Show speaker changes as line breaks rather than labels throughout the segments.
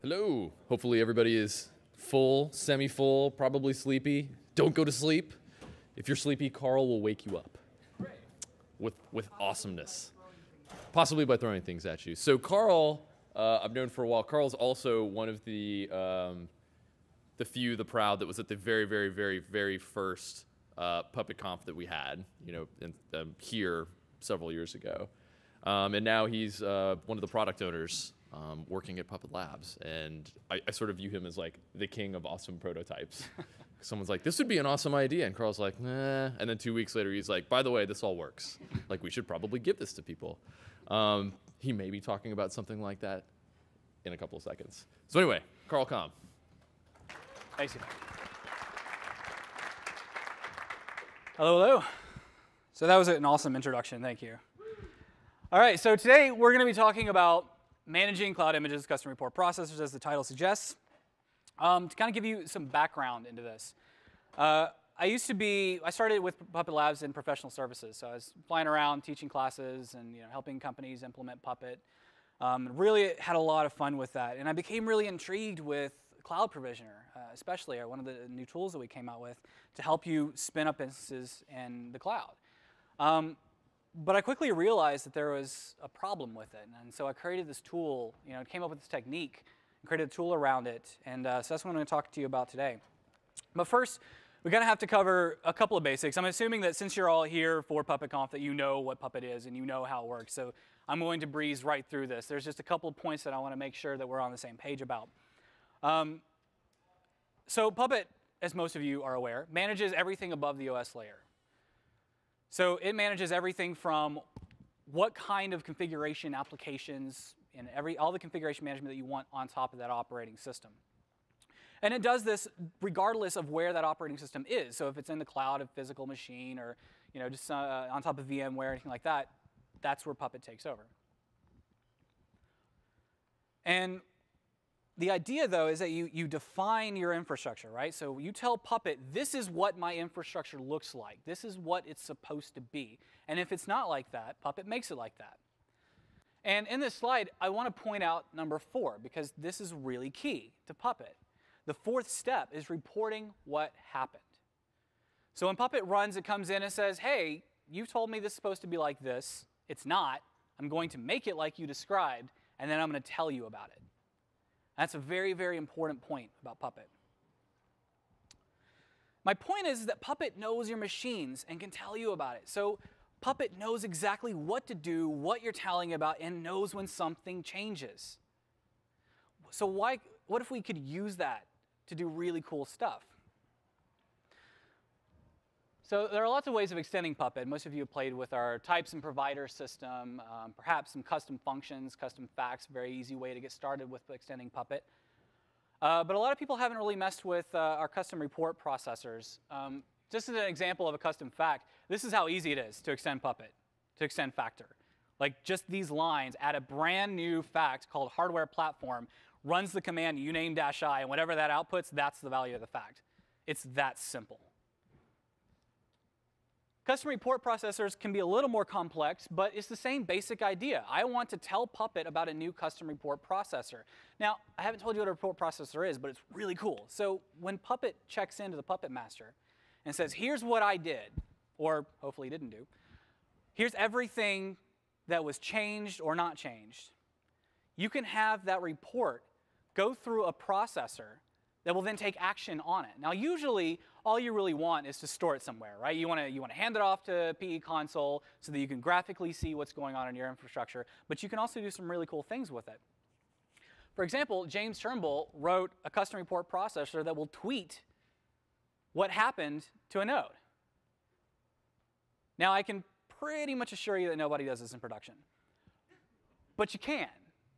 Hello. Hopefully everybody is full, semi-full, probably sleepy. Don't go to sleep. If you're sleepy, Carl will wake you up with awesomeness, possibly by throwing things at you. So Carl, I've known for a while. Carl's also one of the few, the proud, that was at the very first PuppetConf that we had, here several years ago. And now he's one of the product owners working at Puppet Labs. And I sort of view him as like the king of awesome prototypes. Someone's like, this would be an awesome idea. And Carl's like, nah. And then 2 weeks later, he's like, by the way, this all works. Like, we should probably give this to people. He may be talking about something like that in a couple of seconds. So anyway, Carl Comm.
Thanks. Hello. So that was an awesome introduction. Thank you. All right, so today we're going to be talking about managing cloud images, custom report processors, as the title suggests. To kind of give you some background into this. I started with Puppet Labs in professional services. So I was flying around teaching classes and helping companies implement Puppet. Really had a lot of fun with that. And I became really intrigued with Cloud Provisioner, especially one of the new tools that we came out with to help you spin up instances in the cloud. But I quickly realized that there was a problem with it. And so I created this tool, came up with this technique, and created a tool around it. And so that's what I'm going to talk to you about today. But first, we're going to have to cover a couple of basics. I'm assuming that since you're all here for PuppetConf that you know what Puppet is and you know how it works. So I'm going to breeze right through this. There's just a couple of points that I want to make sure that we're on the same page about. So Puppet, as most of you are aware, manages everything above the OS layer. So it manages everything from what kind of configuration applications and all the configuration management that you want on top of that operating system. And it does this regardless of where that operating system is. So if it's in the cloud, a physical machine, or just on top of VMware, or anything like that, that's where Puppet takes over. And the idea, though, is that you define your infrastructure, right? So you tell Puppet, this is what my infrastructure looks like. This is what it's supposed to be. And if it's not like that, Puppet makes it like that. And in this slide, I want to point out number 4, because this is really key to Puppet. The 4th step is reporting what happened. So when Puppet runs, it comes in and says, hey, you told me this is supposed to be like this. It's not. I'm going to make it like you described, and then I'm going to tell you about it. That's a very important point about Puppet. My point is that Puppet knows your machines and can tell you about it. So Puppet knows exactly what to do, what you're telling about, and knows when something changes. So what if we could use that to do really cool stuff? So there are lots of ways of extending Puppet. Most of you have played with our types and provider system, perhaps some custom functions, custom facts, very easy way to get started with extending Puppet. But a lot of people haven't really messed with our custom report processors. Just as an example of a custom fact, this is how easy it is to extend Puppet, to extend factor. Like just these lines, add a brand new fact called hardware platform, runs the command uname-i, and whatever that outputs, that's the value of the fact. It's that simple. Custom report processors can be a little more complex, but it's the same basic idea. I want to tell Puppet about a new custom report processor. Now, I haven't told you what a report processor is, but it's really cool. So when Puppet checks into the Puppet master and says, here's what I did, or hopefully didn't do, here's everything that was changed or not changed, you can have that report go through a processor that will then take action on it. Now, usually, all you really want is to store it somewhere, right? You want to hand it off to PE console so that you can graphically see what's going on in your infrastructure. But you can also do some really cool things with it. For example, James Turnbull wrote a custom report processor that will tweet what happened to a node. Now, I can pretty much assure you that nobody does this in production. But you can.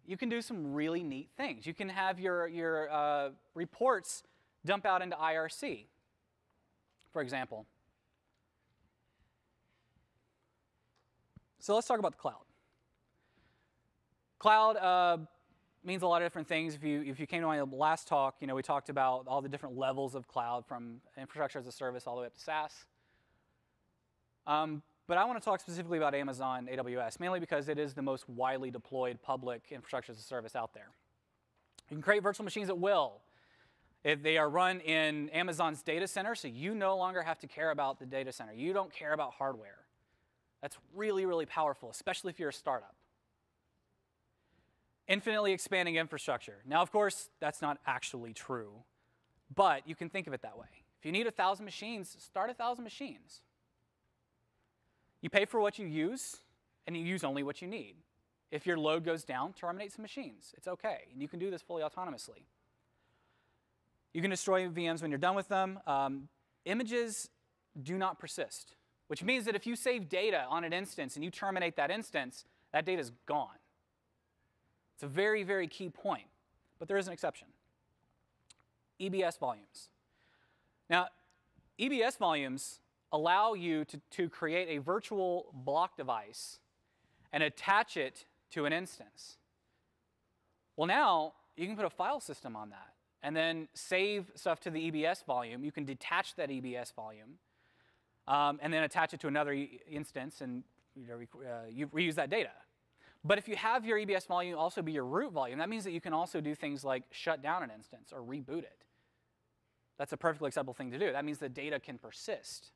You can do some really neat things. You can have your reports dump out into IRC, for example. So let's talk about the cloud. Cloud means a lot of different things. If you came to my last talk, we talked about all the different levels of cloud, from infrastructure as a service all the way up to SaaS. But I want to talk specifically about Amazon AWS, mainly because it is the most widely deployed public infrastructure as a service out there. You can create virtual machines at will. If they are run in Amazon's data center, so you no longer have to care about the data center. You don't care about hardware. That's really, really powerful, especially if you're a startup. Infinitely expanding infrastructure. Now, of course, that's not actually true, but you can think of it that way. If you need 1,000 machines, start 1,000 machines. You pay for what you use, and you use only what you need. If your load goes down, terminate some machines. It's OK, and you can do this fully autonomously. You can destroy VMs when you're done with them. Images do not persist, which means that if you save data on an instance and you terminate that instance, that data is gone. It's a very, very key point, but there is an exception. EBS volumes. Now, EBS volumes allow you to create a virtual block device and attach it to an instance. Well, now you can put a file system on that and then save stuff to the EBS volume. You can detach that EBS volume and then attach it to another instance, and you reuse that data. But if you have your EBS volume also be your root volume, that means that you can also do things like shut down an instance or reboot it. That's a perfectly acceptable thing to do. That means the data can persist.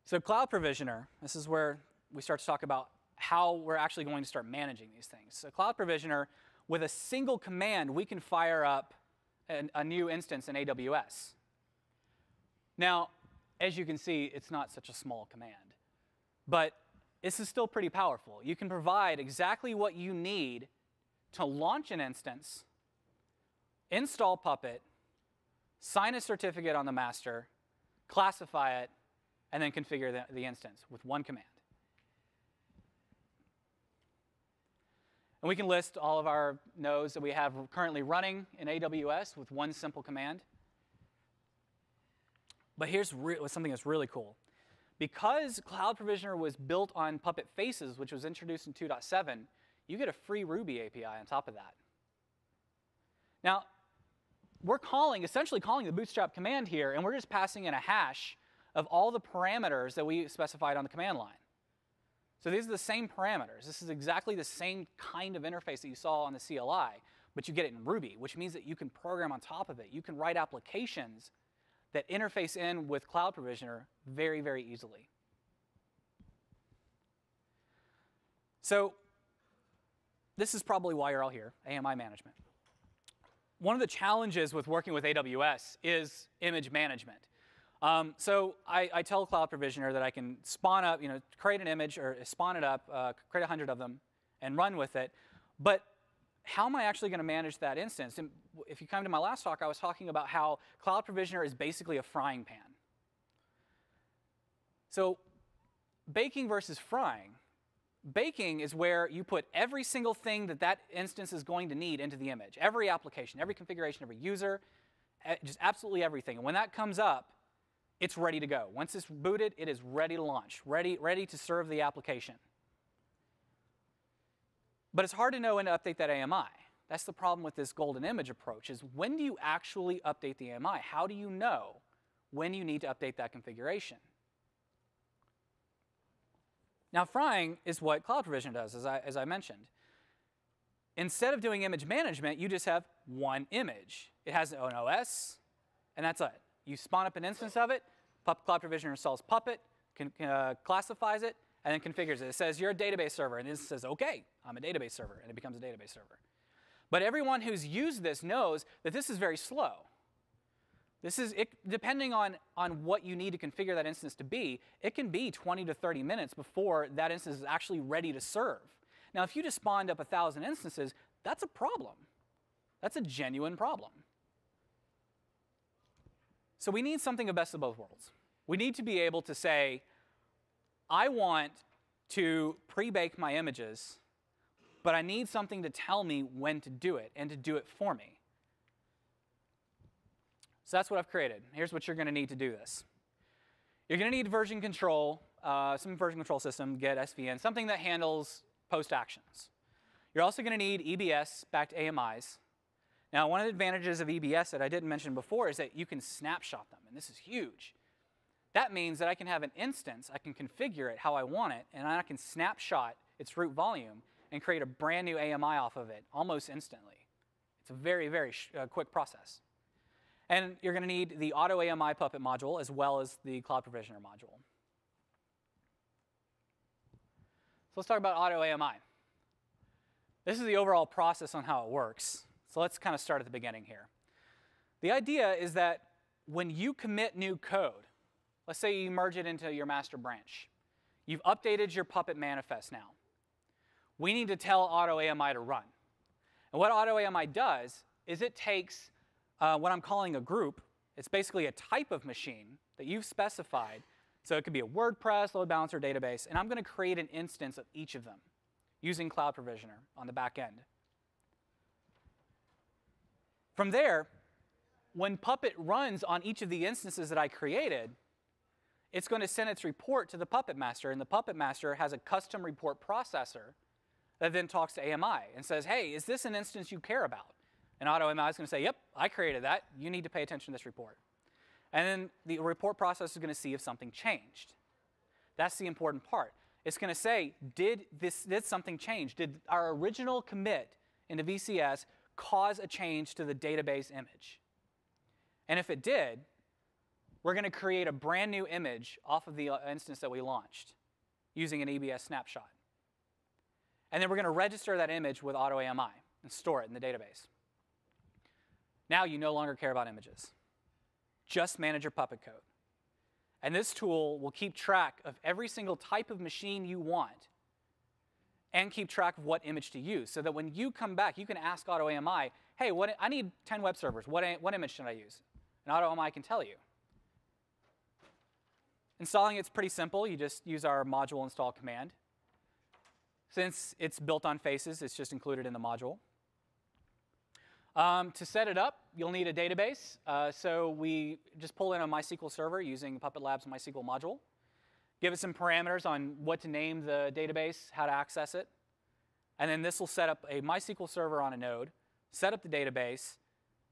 So Cloud Provisioner, this is where we start to talk about how we're actually going to start managing these things. So Cloud Provisioner, with a single command, we can fire up a new instance in AWS. Now, as you can see, it's not such a small command. But this is still pretty powerful. You can provide exactly what you need to launch an instance, install Puppet, sign a certificate on the master, classify it, and then configure the instance with one command. And we can list all of our nodes that we have currently running in AWS with one simple command. But here's something that's really cool. Because Cloud Provisioner was built on Puppet Faces, which was introduced in 2.7, you get a free Ruby API on top of that. Now, we're essentially calling the bootstrap command here, and we're just passing in a hash of all the parameters that we specified on the command line. So these are the same parameters. This is exactly the same kind of interface that you saw on the CLI, but you get it in Ruby, which means that you can program on top of it. You can write applications that interface in with Cloud Provisioner very, very easily. So this is probably why you're all here, AMI management. One of the challenges with working with AWS is image management. So I tell Cloud Provisioner that I can spawn up, create an image or spawn it up, create 100 of them, and run with it. But how am I actually going to manage that instance? And if you come to my last talk, I was talking about how Cloud Provisioner is basically a frying pan. So baking versus frying. Baking is where you put every single thing that instance is going to need into the image. Every application, every configuration, every user, just absolutely everything. And when that comes up, it's ready to go. Once it's booted, it is ready to launch, ready to serve the application. But it's hard to know when to update that AMI. That's the problem with this golden image approach, is when do you actually update the AMI? How do you know when you need to update that configuration? Now, frying is what Cloud Provisioner does, as I mentioned. Instead of doing image management, you just have one image. It has an OS, and that's it. You spawn up an instance of it, Cloud Provisioner installs Puppet, classifies it, and then configures it. It says, you're a database server, and it says, OK, I'm a database server, and it becomes a database server. But everyone who's used this knows that this is very slow. Depending on what you need to configure that instance to be, it can be 20 to 30 minutes before that instance is actually ready to serve. Now, if you just spawned up 1,000 instances, that's a problem. That's a genuine problem. So we need something of best of both worlds. We need to be able to say, I want to pre-bake my images, but I need something to tell me when to do it and to do it for me. So that's what I've created. Here's what you're going to need to do this. You're going to need version control, some version control system, get SVN, something that handles post actions. You're also going to need EBS-backed AMIs. Now, one of the advantages of EBS that I didn't mention before is that you can snapshot them, and this is huge. That means that I can have an instance, I can configure it how I want it, and I can snapshot its root volume and create a brand new AMI off of it almost instantly. It's a very, very quick process. And you're going to need the AutoAMI Puppet module as well as the Cloud Provisioner module. So let's talk about AutoAMI. This is the overall process on how it works. So let's kind of start at the beginning here. The idea is that when you commit new code, let's say you merge it into your master branch. You've updated your Puppet manifest now. We need to tell AutoAMI to run. And what AutoAMI does is it takes what I'm calling a group. It's basically a type of machine that you've specified. So it could be a WordPress, load balancer, database. And I'm going to create an instance of each of them using Cloud Provisioner on the back end. From there, when Puppet runs on each of the instances that I created, it's going to send its report to the Puppet master. And the Puppet master has a custom report processor that then talks to AMI and says, hey, is this an instance you care about? And AutoAMI is going to say, yep, I created that. You need to pay attention to this report. And then the report processor is going to see if something changed. That's the important part. It's going to say, did something change? Did our original commit into VCS cause a change to the database image? And if it did, we're going to create a brand new image off of the instance that we launched using an EBS snapshot. And then we're going to register that image with AutoAMI and store it in the database. Now you no longer care about images. Just manage your Puppet code. And this tool will keep track of every single type of machine you want and keep track of what image to use so that when you come back, you can ask AutoAMI, hey, I need 10 web servers. What image should I use? And AutoAMI can tell you. Installing it's pretty simple. You just use our module install command. Since it's built on Faces, it's just included in the module. To set it up, you'll need a database. So we just pull in a MySQL server using Puppet Labs MySQL module. Give it some parameters on what to name the database, how to access it. And then this will set up a MySQL server on a node, set up the database,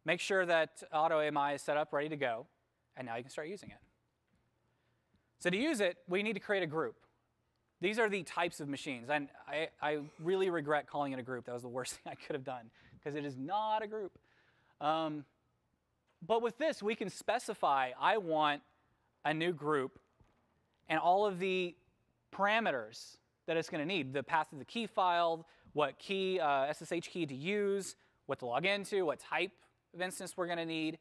make sure that AutoAMI is set up, ready to go, and now you can start using it. So to use it, we need to create a group. These are the types of machines. And I really regret calling it a group. That was the worst thing I could have done, because it is not a group. But with this, we can specify, I want a new group, and all of the parameters that it's going to need, the path of the key file, what key, SSH key to use, what to log into, what type of instance we're going to need,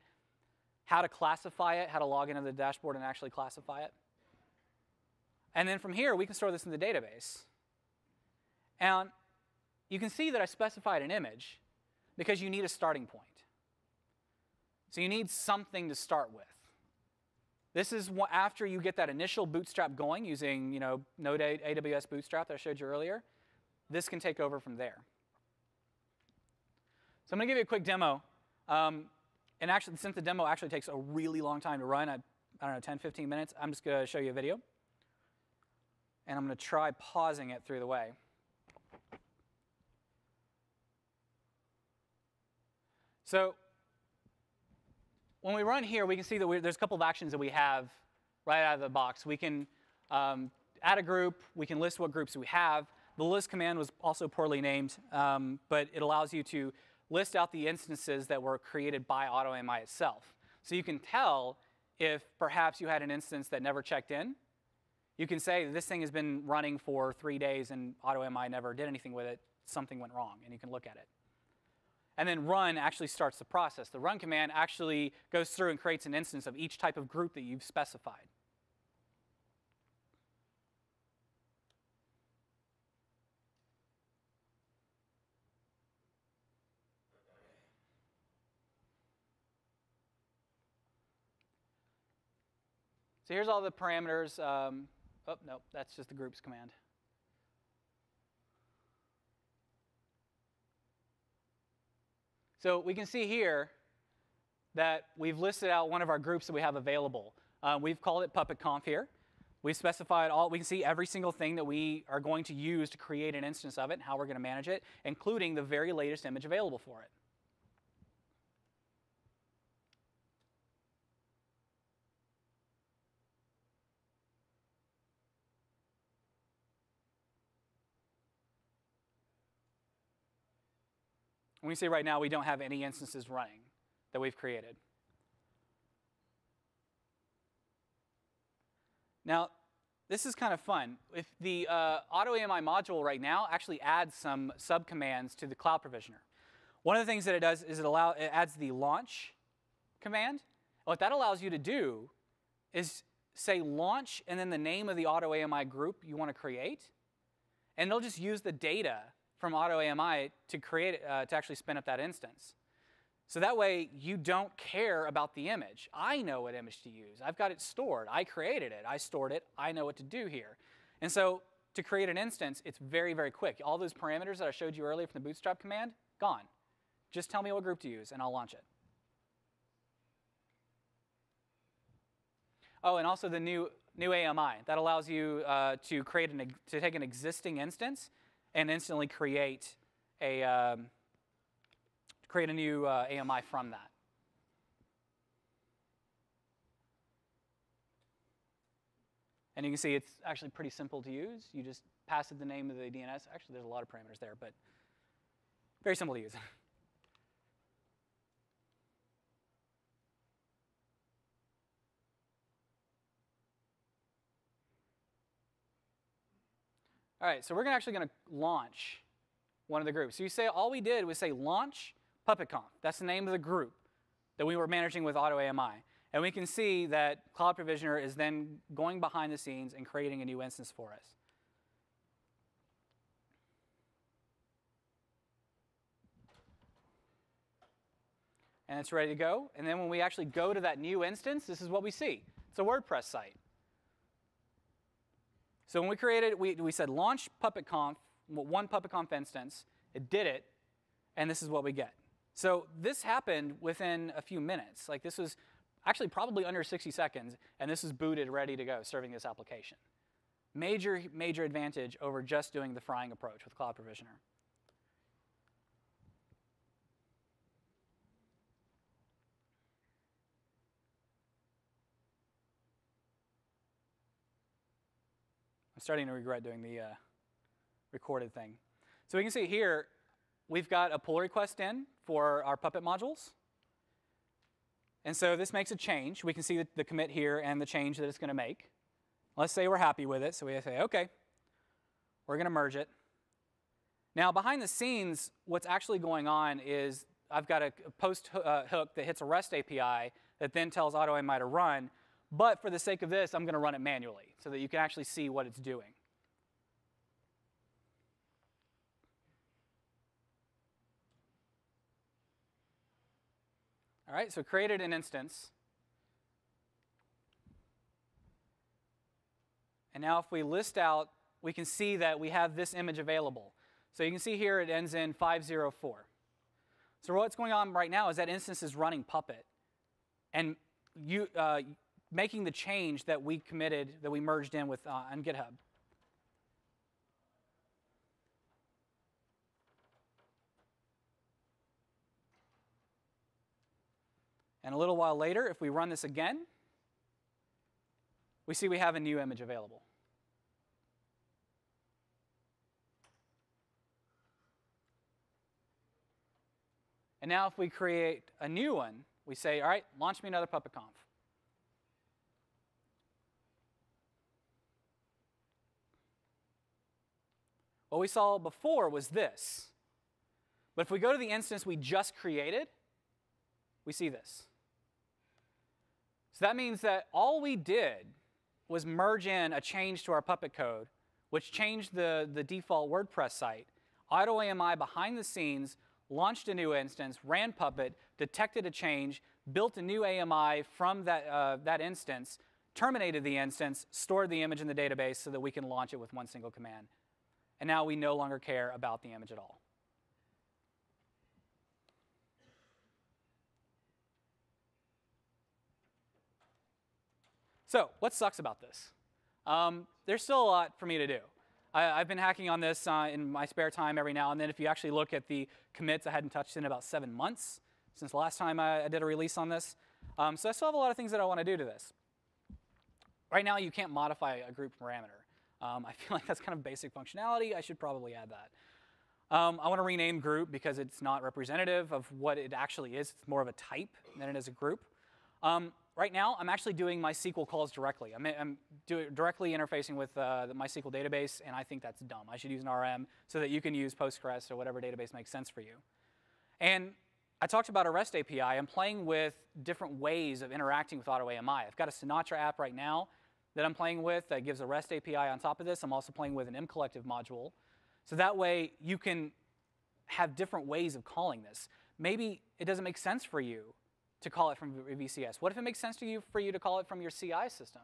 how to classify it, how to log into the dashboard and actually classify it. And then from here, we can store this in the database. And you can see that I specified an image because you need a starting point. So you need something to start with. This is after you get that initial bootstrap going using Node AWS Bootstrap that I showed you earlier. This can take over from there. So I'm going to give you a quick demo. And actually, since the demo actually takes a really long time to run, I don't know, 10, 15 minutes, I'm just going to show you a video. And I'm going to try pausing it through the way. So when we run here, we can see that there's a couple of actions that we have right out of the box. We can add a group. We can list what groups we have. The list command was also poorly named, but it allows you to list out the instances that were created by AutoAMI itself. So you can tell if perhaps you had an instance that never checked in. You can say this thing has been running for 3 days and AutoAMI never did anything with it. Something went wrong, and you can look at it. And then run actually starts the process. The run command actually goes through and creates an instance of each type of group that you've specified. So here's all the parameters. Oh, no, that's just the groups command. So we can see here that we've listed out one of our groups that we have available. We've called it PuppetConf here. We've specified we can see every single thing that we are going to use to create an instance of it and how we're going to manage it, including the very latest image available for it. We see right now we don't have any instances running that we've created. Now, this is kind of fun. If the AutoAMI module right now actually adds some subcommands to the cloud provisioner. One of the things that it does is it adds the launch command. What that allows you to do is say launch and then the name of the AutoAMI group you want to create, and they'll just use the data from AutoAMI to create to actually spin up that instance. So that way you don't care about the image. I know what image to use. I've got it stored. I created it. I stored it. I know what to do here. And so to create an instance, it's very, very quick. All those parameters that I showed you earlier from the bootstrap command, gone. Just tell me what group to use, and I'll launch it. Oh, and also the new AMI. That allows you to take an existing instance and instantly create a new AMI from that. And you can see it's actually pretty simple to use. You just pass it the name of the DNS. Actually, there's a lot of parameters there, but very simple to use. All right, so we're actually going to launch one of the groups. So you say all we did was say launch PuppetConf. That's the name of the group that we were managing with AutoAMI. And we can see that Cloud Provisioner is then going behind the scenes and creating a new instance for us. And it's ready to go. And then when we actually go to that new instance, this is what we see. It's a WordPress site. So when we created, we said launch PuppetConf, one PuppetConf instance. It did it, and this is what we get. So this happened within a few minutes. Like this was actually probably under 60 seconds, and this is booted, ready to go, serving this application. Major, major advantage over just doing the frying approach with Cloud Provisioner. I'm starting to regret doing the recorded thing. So we can see here, we've got a pull request in for our Puppet modules. And so this makes a change. We can see the commit here and the change that it's going to make. Let's say we're happy with it. So we say, OK, we're going to merge it. Now, behind the scenes, what's actually going on is I've got a post hook that hits a REST API that then tells AutoAMI to run. But for the sake of this, I'm going to run it manually so that you can actually see what it's doing. All right, so created an instance. And now if we list out, we can see that we have this image available. So you can see here it ends in 504. So what's going on right now is that instance is running Puppet. And making the change that we committed, that we merged in with on GitHub. And a little while later, if we run this again, we see we have a new image available. And now if we create a new one, we say, all right, launch me another PuppetConf. What we saw before was this. But if we go to the instance we just created, we see this. So that means that all we did was merge in a change to our Puppet code, which changed the default WordPress site. AutoAMI behind the scenes launched a new instance, ran Puppet, detected a change, built a new AMI from that instance, terminated the instance, stored the image in the database so that we can launch it with one single command. And now we no longer care about the image at all. So what sucks about this? There's still a lot for me to do. I've been hacking on this in my spare time every now and then. If you actually look at the commits, I hadn't touched in about 7 months since the last time I did a release on this. So I still have a lot of things that I want to do to this. Right now, you can't modify a group parameter. I feel like that's kind of basic functionality. I should probably add that. I want to rename group because it's not representative of what it actually is. It's more of a type than it is a group. Right now, I'm actually doing MySQL calls directly. I'm directly interfacing with the MySQL database, and I think that's dumb. I should use an RM so that you can use Postgres or whatever database makes sense for you. And I talked about a REST API. I'm playing with different ways of interacting with AutoAMI. I've got a Sinatra app right now that I'm playing with that gives a REST API on top of this. I'm also playing with an mcollective module. So that way, you can have different ways of calling this. Maybe it doesn't make sense for you to call it from VCS. What if it makes sense for you to call it from your CI system?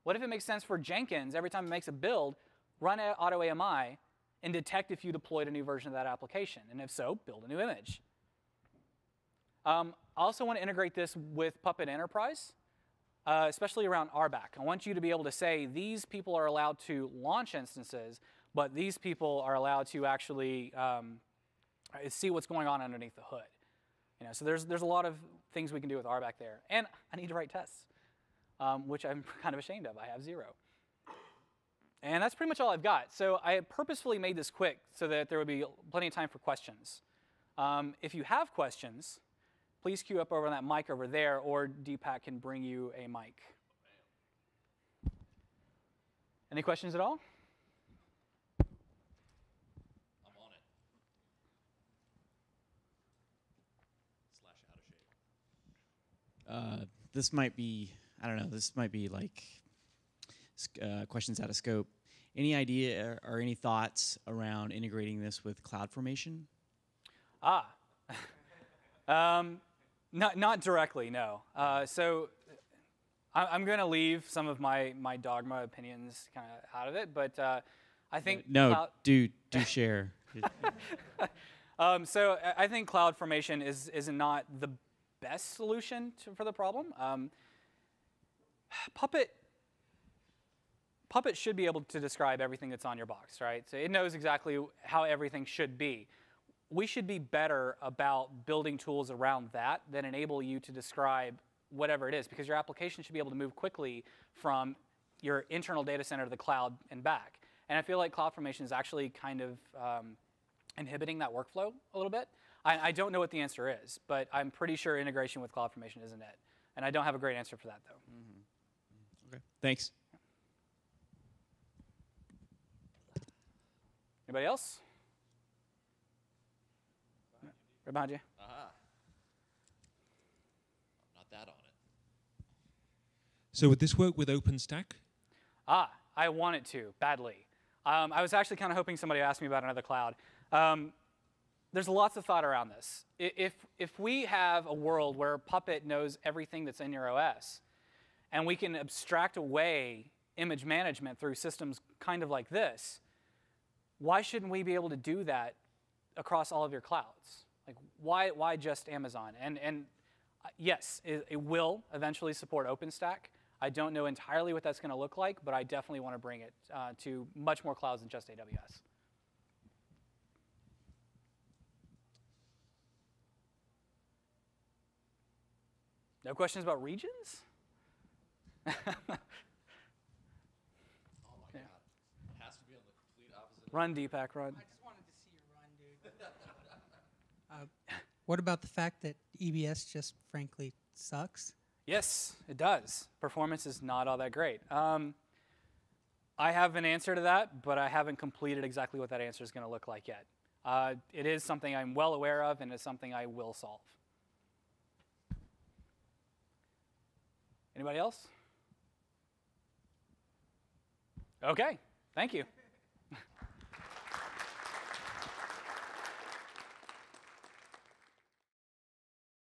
What if it makes sense for Jenkins, every time it makes a build, run AutoAMI and detect if you deployed a new version of that application? And if so, build a new image. I also want to integrate this with Puppet Enterprise, especially around RBAC. I want you to be able to say these people are allowed to launch instances, but these people are allowed to actually see what's going on underneath the hood. So there's a lot of things we can do with RBAC there. And I need to write tests, which I'm kind of ashamed of. I have 0. And that's pretty much all I've got. So I purposefully made this quick so that there would be plenty of time for questions. If you have questions, please queue up over on that mic over there, or Deepak can bring you a mic. Any questions at all?
This might be, I don't know, this might be like questions out of scope. Any idea or any thoughts around integrating this with CloudFormation?
Not directly, no. So I'm going to leave some of my dogma opinions kind of out of it, but I think
no, do share.
So I think CloudFormation is not the best solution for the problem. Puppet should be able to describe everything that's on your box, right? So it knows exactly how everything should be. We should be better about building tools around that enable you to describe whatever it is, because your application should be able to move quickly from your internal data center to the cloud and back. And I feel like CloudFormation is actually kind of inhibiting that workflow a little bit. I don't know what the answer is, but I'm pretty sure integration with CloudFormation isn't it. And I don't have a great answer for that, though.
Okay, thanks.
Anybody else? Right behind you.
Not that on it.
So would this work with OpenStack?
I want it to, badly. I was actually kind of hoping somebody would ask me about another cloud. There's lots of thought around this. If we have a world where Puppet knows everything that's in your OS, and we can abstract away image management through systems kind of like this, why shouldn't we be able to do that across all of your clouds? Like, why just Amazon? And yes, it will eventually support OpenStack. I don't know entirely what that's going to look like, but I definitely want to bring it to much more clouds than just AWS. No questions about regions?
Oh my God. It has to be on the complete opposite.
Run, Deepak, run.
I just wanted to see you run, dude. What about the fact that EBS just frankly sucks?
Yes, it does. Performance is not all that great. I have an answer to that, but I haven't completed exactly what that answer is going to look like yet. It is something I'm well aware of, and it's something I will solve. Anybody else? Okay, thank you.